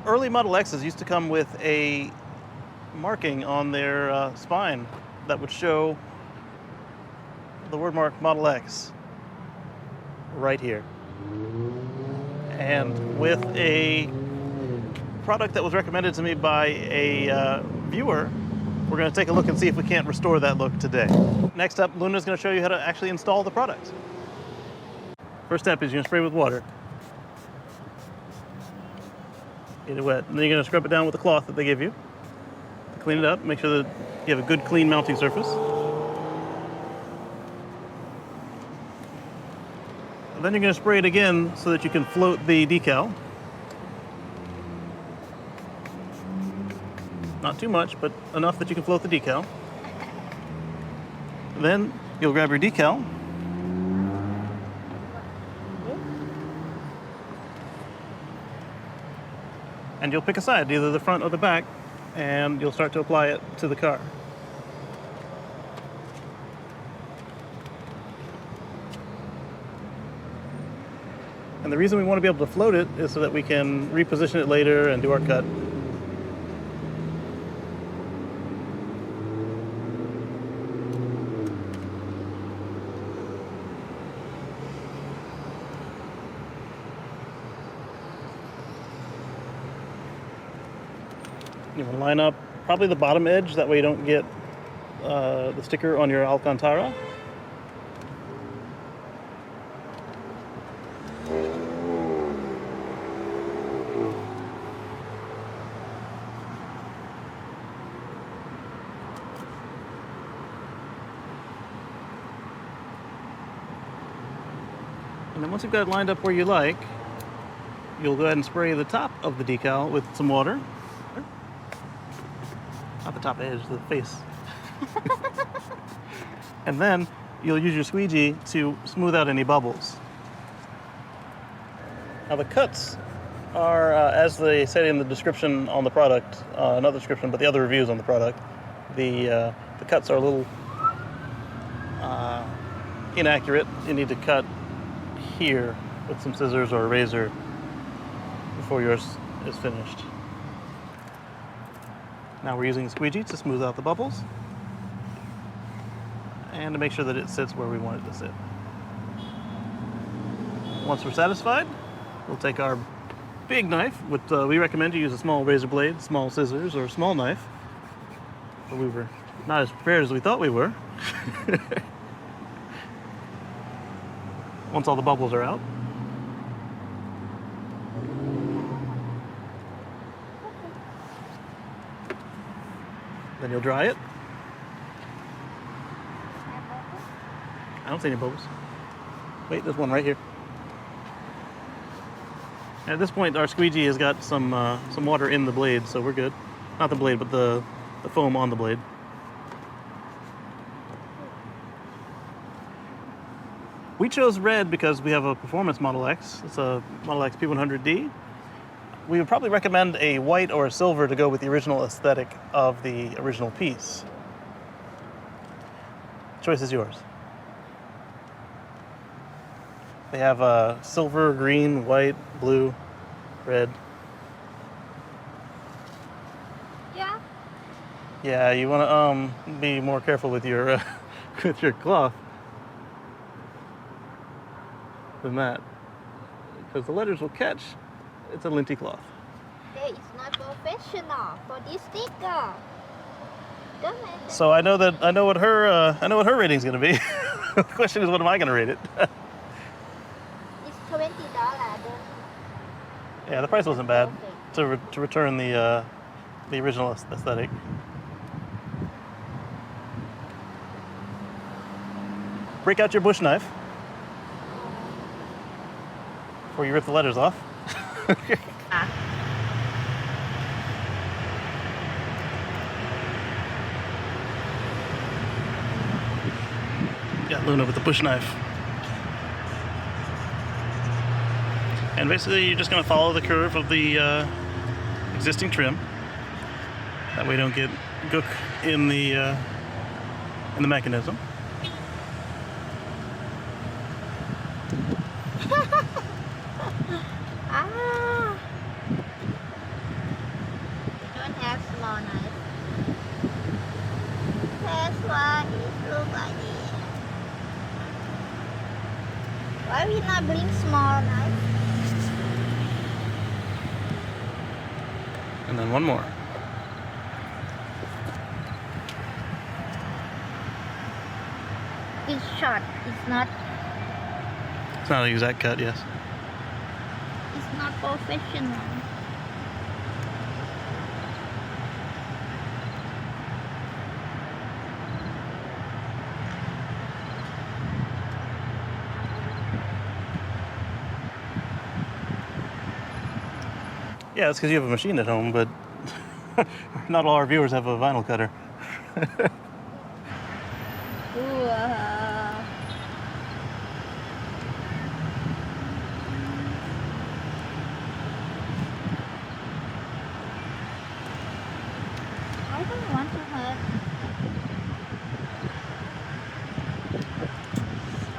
early Model X's used to come with a marking on their spine that would show the word mark Model X right here. And with a product that was recommended to me by a viewer, we're going to take a look and see if we can't restore that look today. Next up, Luna's going to show you how to actually install the product. First step is you're going to spray with water. Get it wet. And then you're going to scrub it down with the cloth that they give you. Clean it up, make sure that you have a good clean mounting surface. And then you're going to spray it again so that you can float the decal. Not too much, but enough that you can float the decal. Then you'll grab your decal. And you'll pick a side, either the front or the back, and you'll start to apply it to the car. And the reason we want to be able to float it is so that we can reposition it later and do our cut. You want to line up probably the bottom edge, that way you don't get the sticker on your Alcantara. And then once you've got it lined up where you like, you'll go ahead and spray the top of the decal with some water. Not the top edge, the face. And then you'll use your squeegee to smooth out any bubbles. Now the cuts are, as they say in the description on the product, not the description, but the other reviews on the product, the cuts are a little inaccurate. You need to cut here with some scissors or a razor before yours is finished. Now we're using the squeegee to smooth out the bubbles and to make sure that it sits where we want it to sit. Once we're satisfied, we'll take our big knife, which we recommend you use a small razor blade, small scissors, or a small knife. But we were not as prepared as we thought we were. Once all the bubbles are out, then you'll dry it. I don't see any bubbles. Wait, there's one right here. And at this point, our squeegee has got some water in the blade, so we're good. Not the blade, but the foam on the blade. We chose red because we have a performance Model X. It's a Model X P100D. We would probably recommend a white or a silver to go with the original aesthetic of the original piece. Choice is yours. They have silver, green, white, blue, red. Yeah. Yeah, you want to be more careful with your with your cloth than that, because the letters will catch. It's a linty cloth. That is not professional for this sticker. Don't let them- So I know what her rating's going to be. The question is, what am I going to rate it? It's $20. Yeah, the price wasn't bad to return the original aesthetic. Break out your bush knife before you rip the letters off. Got Luna with the bush knife. And basically you're just going to follow the curve of the existing trim. That way you don't get gook in the mechanism. Ah. Why we not bring small knife? And then one more. It's short. It's not It's not an exact cut, yes. professional. Yeah, it's because you have a machine at home, but not all our viewers have a vinyl cutter. Ooh, I don't want to hurt.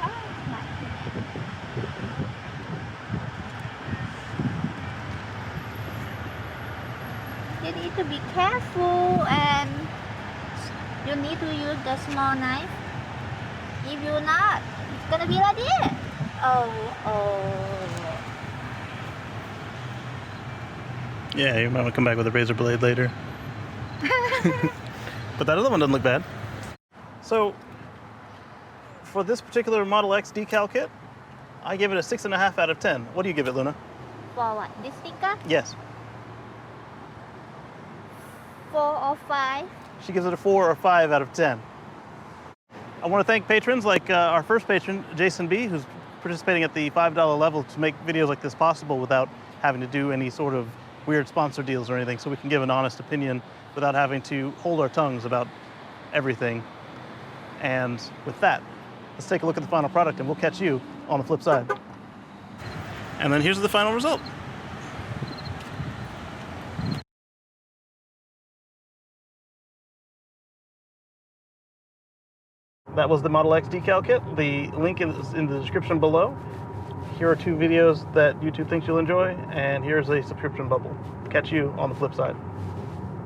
Oh my. You need to be careful, and you need to use the small knife. If you're not, it's gonna be like this. Oh. Yeah, you might want to come back with a razor blade later. But that other one doesn't look bad. So, for this particular Model X decal kit, I give it a 6.5 out of 10. What do you give it, Luna? For what? This sticker? Yes. 4 or 5? She gives it a 4 or 5 out of 10. I want to thank patrons like our first patron, Jason B., who's participating at the $5 level to make videos like this possible without having to do any sort of weird sponsor deals or anything, so we can give an honest opinion without having to hold our tongues about everything. And with that, let's take a look at the final product and we'll catch you on the flip side. And then here's the final result. That was the Model X decal kit. The link is in the description below. Here are 2 videos that YouTube thinks you'll enjoy, and here's a subscription bubble. Catch you on the flip side.